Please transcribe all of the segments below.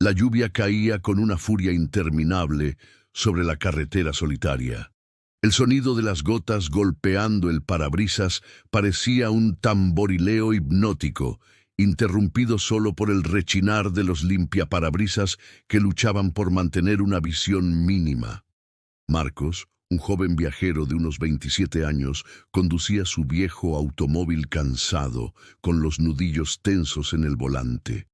La lluvia caía con una furia interminable sobre la carretera solitaria. El sonido de las gotas golpeando el parabrisas parecía un tamborileo hipnótico, interrumpido solo por el rechinar de los limpiaparabrisas que luchaban por mantener una visión mínima. Marcos, un joven viajero de unos 27 años, conducía su viejo automóvil cansado, con los nudillos tensos en el volante.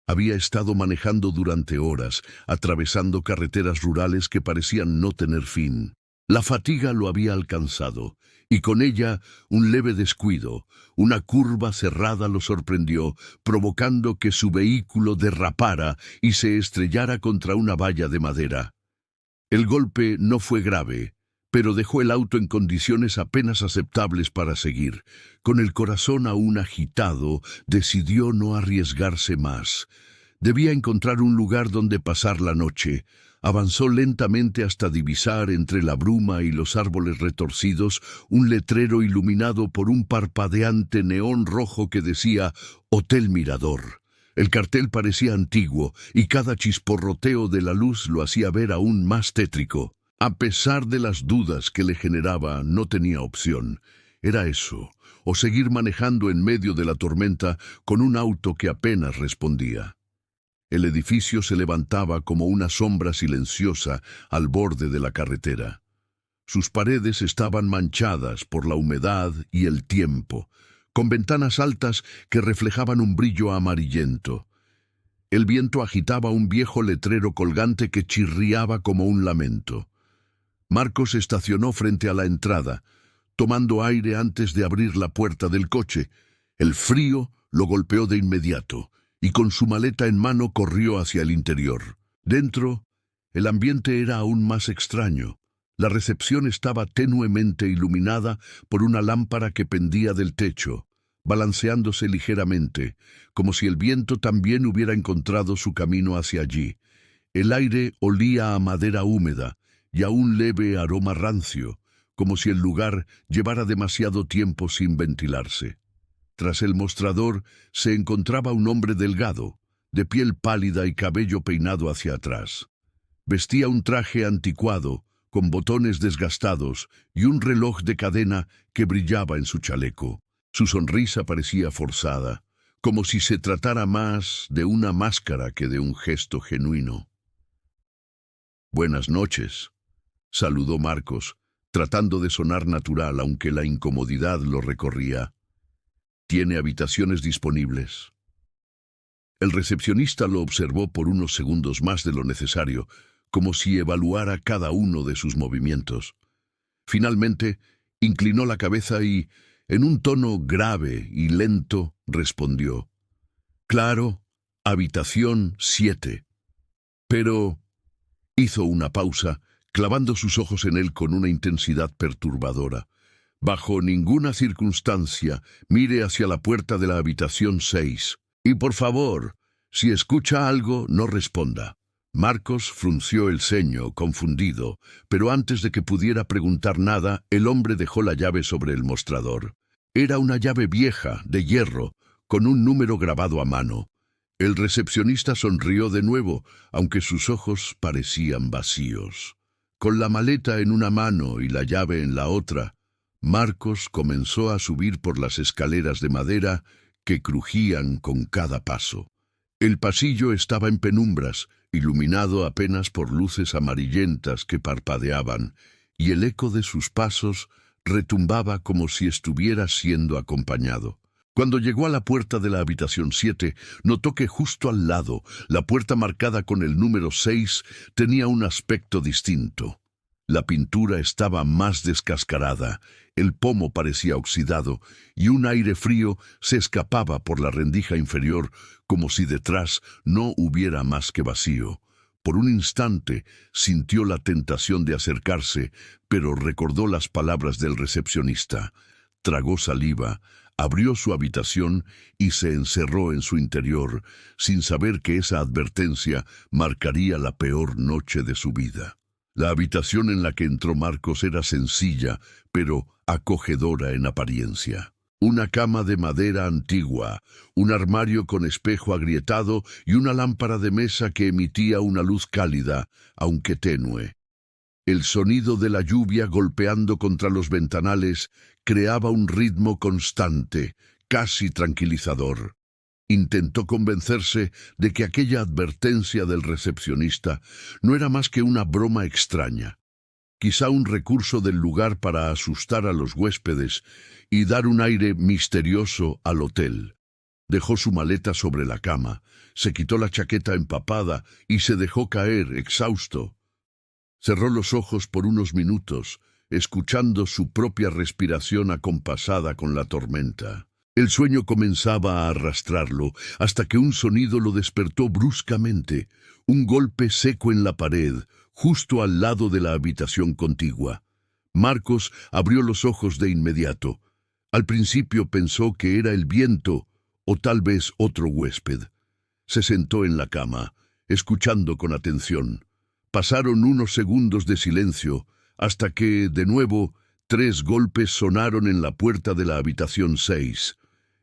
Había estado manejando durante horas, atravesando carreteras rurales que parecían no tener fin. La fatiga lo había alcanzado, y con ella un leve descuido. Una curva cerrada lo sorprendió, provocando que su vehículo derrapara y se estrellara contra una valla de madera. El golpe no fue grave, pero dejó el auto en condiciones apenas aceptables para seguir. Con el corazón aún agitado, decidió no arriesgarse más. Debía encontrar un lugar donde pasar la noche. Avanzó lentamente hasta divisar entre la bruma y los árboles retorcidos un letrero iluminado por un parpadeante neón rojo que decía «Hotel Mirador». El cartel parecía antiguo y cada chisporroteo de la luz lo hacía ver aún más tétrico. A pesar de las dudas que le generaba, no tenía opción. Era eso, o seguir manejando en medio de la tormenta con un auto que apenas respondía. El edificio se levantaba como una sombra silenciosa al borde de la carretera. Sus paredes estaban manchadas por la humedad y el tiempo, con ventanas altas que reflejaban un brillo amarillento. El viento agitaba un viejo letrero colgante que chirriaba como un lamento. Marcos estacionó frente a la entrada, tomando aire antes de abrir la puerta del coche. El frío lo golpeó de inmediato, y con su maleta en mano corrió hacia el interior. Dentro, el ambiente era aún más extraño. La recepción estaba tenuemente iluminada por una lámpara que pendía del techo, balanceándose ligeramente, como si el viento también hubiera encontrado su camino hacia allí. El aire olía a madera húmeda y a un leve aroma rancio, como si el lugar llevara demasiado tiempo sin ventilarse. Tras el mostrador se encontraba un hombre delgado, de piel pálida y cabello peinado hacia atrás. Vestía un traje anticuado, con botones desgastados y un reloj de cadena que brillaba en su chaleco. Su sonrisa parecía forzada, como si se tratara más de una máscara que de un gesto genuino. «Buenas noches», saludó Marcos, tratando de sonar natural aunque la incomodidad lo recorría. «¿Tiene habitaciones disponibles?» El recepcionista lo observó por unos segundos más de lo necesario, como si evaluara cada uno de sus movimientos. Finalmente, inclinó la cabeza y, en un tono grave y lento, respondió: «Claro, habitación 7. Pero...» Hizo una pausa, clavando sus ojos en él con una intensidad perturbadora. «Bajo ninguna circunstancia, mire hacia la puerta de la habitación 6. Y por favor, si escucha algo, no responda». Marcos frunció el ceño, confundido, pero antes de que pudiera preguntar nada, el hombre dejó la llave sobre el mostrador. Era una llave vieja, de hierro, con un número grabado a mano. El recepcionista sonrió de nuevo, aunque sus ojos parecían vacíos. Con la maleta en una mano y la llave en la otra, Marcos comenzó a subir por las escaleras de madera que crujían con cada paso. El pasillo estaba en penumbras, iluminado apenas por luces amarillentas que parpadeaban, y el eco de sus pasos retumbaba como si estuviera siendo acompañado. Cuando llegó a la puerta de la habitación 7, notó que justo al lado, la puerta marcada con el número 6 tenía un aspecto distinto. La pintura estaba más descascarada, el pomo parecía oxidado, y un aire frío se escapaba por la rendija inferior, como si detrás no hubiera más que vacío. Por un instante sintió la tentación de acercarse, pero recordó las palabras del recepcionista. Tragó saliva, abrió su habitación y se encerró en su interior, sin saber que esa advertencia marcaría la peor noche de su vida. La habitación en la que entró Marcos era sencilla, pero acogedora en apariencia. Una cama de madera antigua, un armario con espejo agrietado y una lámpara de mesa que emitía una luz cálida, aunque tenue. El sonido de la lluvia golpeando contra los ventanales creaba un ritmo constante, casi tranquilizador. Intentó convencerse de que aquella advertencia del recepcionista no era más que una broma extraña, quizá un recurso del lugar para asustar a los huéspedes y dar un aire misterioso al hotel. Dejó su maleta sobre la cama, se quitó la chaqueta empapada y se dejó caer, exhausto. Cerró los ojos por unos minutos, escuchando su propia respiración acompasada con la tormenta. El sueño comenzaba a arrastrarlo, hasta que un sonido lo despertó bruscamente, un golpe seco en la pared, justo al lado de la habitación contigua. Marcos abrió los ojos de inmediato. Al principio pensó que era el viento, o tal vez otro huésped. Se sentó en la cama, escuchando con atención. Pasaron unos segundos de silencio, hasta que, de nuevo, 3 golpes sonaron en la puerta de la habitación 6.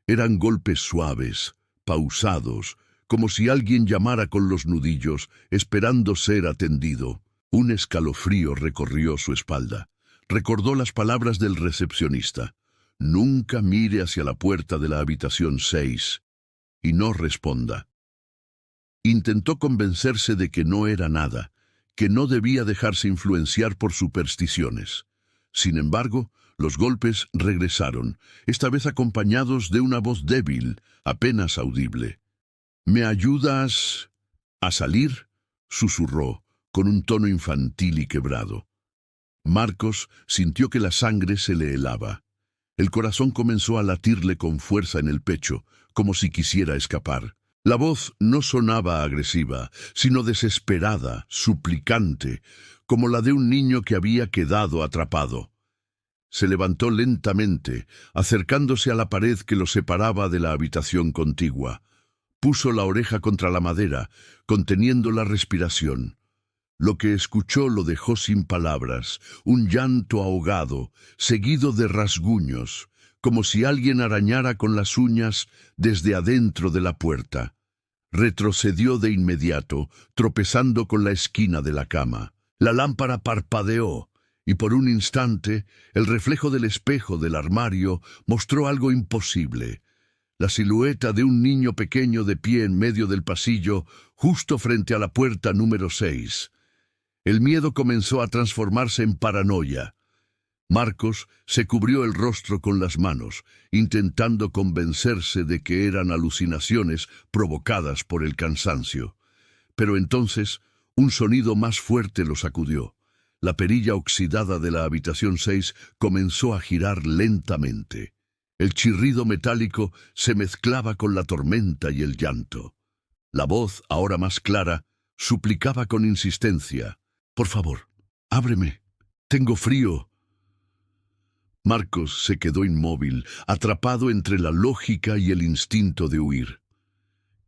Eran golpes suaves, pausados, como si alguien llamara con los nudillos, esperando ser atendido. Un escalofrío recorrió su espalda. Recordó las palabras del recepcionista. Nunca mire hacia la puerta de la habitación 6 y no responda. Intentó convencerse de que no era nada, que no debía dejarse influenciar por supersticiones. Sin embargo, los golpes regresaron, esta vez acompañados de una voz débil, apenas audible. «¿Me ayudas a salir?», susurró, con un tono infantil y quebrado. Marcos sintió que la sangre se le helaba. El corazón comenzó a latirle con fuerza en el pecho, como si quisiera escapar. La voz no sonaba agresiva, sino desesperada, suplicante, como la de un niño que había quedado atrapado. Se levantó lentamente, acercándose a la pared que lo separaba de la habitación contigua. Puso la oreja contra la madera, conteniendo la respiración. Lo que escuchó lo dejó sin palabras, un llanto ahogado, seguido de rasguños, como si alguien arañara con las uñas desde adentro de la puerta. Retrocedió de inmediato, tropezando con la esquina de la cama. La lámpara parpadeó, y por un instante el reflejo del espejo del armario mostró algo imposible. La silueta de un niño pequeño de pie en medio del pasillo, justo frente a la puerta número 6. El miedo comenzó a transformarse en paranoia. Marcos se cubrió el rostro con las manos, intentando convencerse de que eran alucinaciones provocadas por el cansancio. Pero entonces, un sonido más fuerte lo sacudió. La perilla oxidada de la habitación 6 comenzó a girar lentamente. El chirrido metálico se mezclaba con la tormenta y el llanto. La voz, ahora más clara, suplicaba con insistencia: «Por favor, ábreme. Tengo frío». Marcos se quedó inmóvil, atrapado entre la lógica y el instinto de huir.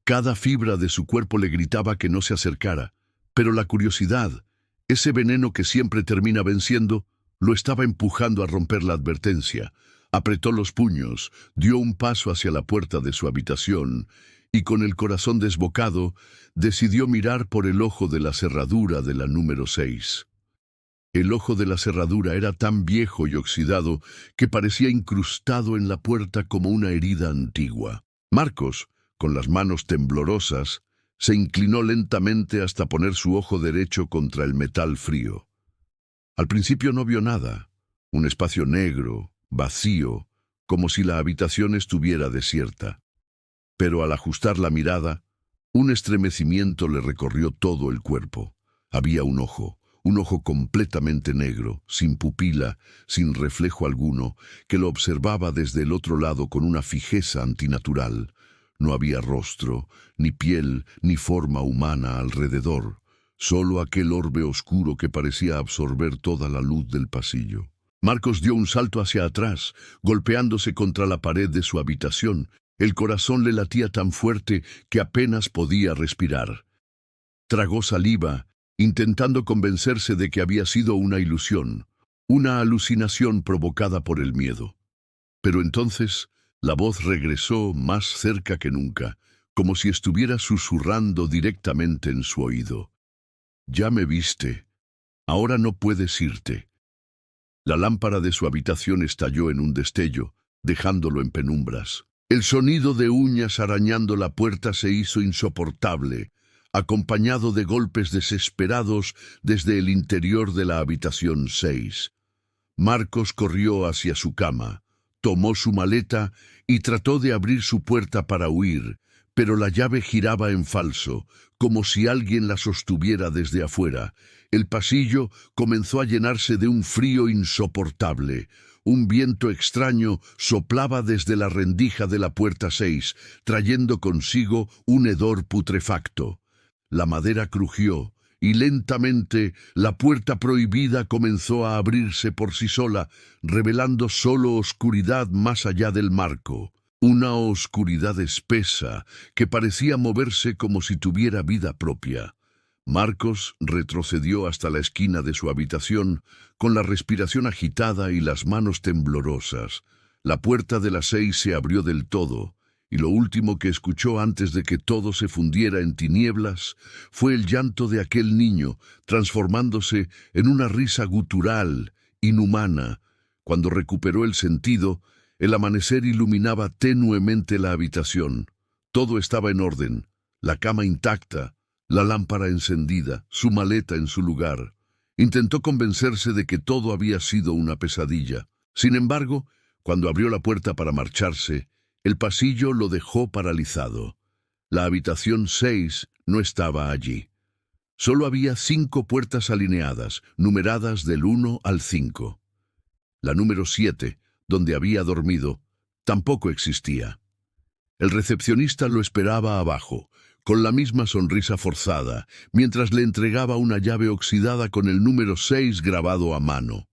Cada fibra de su cuerpo le gritaba que no se acercara, pero la curiosidad, ese veneno que siempre termina venciendo, lo estaba empujando a romper la advertencia. Apretó los puños, dio un paso hacia la puerta de su habitación y, con el corazón desbocado, decidió mirar por el ojo de la cerradura de la número 6. El ojo de la cerradura era tan viejo y oxidado que parecía incrustado en la puerta como una herida antigua. Marcos, con las manos temblorosas, se inclinó lentamente hasta poner su ojo derecho contra el metal frío. Al principio no vio nada, un espacio negro, vacío, como si la habitación estuviera desierta. Pero al ajustar la mirada, un estremecimiento le recorrió todo el cuerpo. Había un ojo completamente negro, sin pupila, sin reflejo alguno, que lo observaba desde el otro lado con una fijeza antinatural. No había rostro, ni piel, ni forma humana alrededor, solo aquel orbe oscuro que parecía absorber toda la luz del pasillo. Marcos dio un salto hacia atrás, golpeándose contra la pared de su habitación. El corazón le latía tan fuerte que apenas podía respirar. Tragó saliva, intentando convencerse de que había sido una ilusión, una alucinación provocada por el miedo. Pero entonces La voz regresó más cerca que nunca, como si estuviera susurrando directamente en su oído. «Ya me viste. Ahora no puedes irte». La lámpara de su habitación estalló en un destello, dejándolo en penumbras. El sonido de uñas arañando la puerta se hizo insoportable, acompañado de golpes desesperados desde el interior de la habitación 6. Marcos corrió hacia su cama, tomó su maleta y trató de abrir su puerta para huir, pero la llave giraba en falso, como si alguien la sostuviera desde afuera. El pasillo comenzó a llenarse de un frío insoportable. Un viento extraño soplaba desde la rendija de la puerta 6, trayendo consigo un hedor putrefacto. La madera crujió, y lentamente la puerta prohibida comenzó a abrirse por sí sola, revelando solo oscuridad más allá del marco. Una oscuridad espesa que parecía moverse como si tuviera vida propia. Marcos retrocedió hasta la esquina de su habitación, con la respiración agitada y las manos temblorosas. La puerta de la 6 se abrió del todo, y lo último que escuchó antes de que todo se fundiera en tinieblas fue el llanto de aquel niño, transformándose en una risa gutural, inhumana. Cuando recuperó el sentido, el amanecer iluminaba tenuemente la habitación. Todo estaba en orden, la cama intacta, la lámpara encendida, su maleta en su lugar. Intentó convencerse de que todo había sido una pesadilla. Sin embargo, cuando abrió la puerta para marcharse, el pasillo lo dejó paralizado. La habitación 6 no estaba allí. Solo había 5 puertas alineadas, numeradas del 1 al 5. La número 7, donde había dormido, tampoco existía. El recepcionista lo esperaba abajo, con la misma sonrisa forzada, mientras le entregaba una llave oxidada con el número 6 grabado a mano.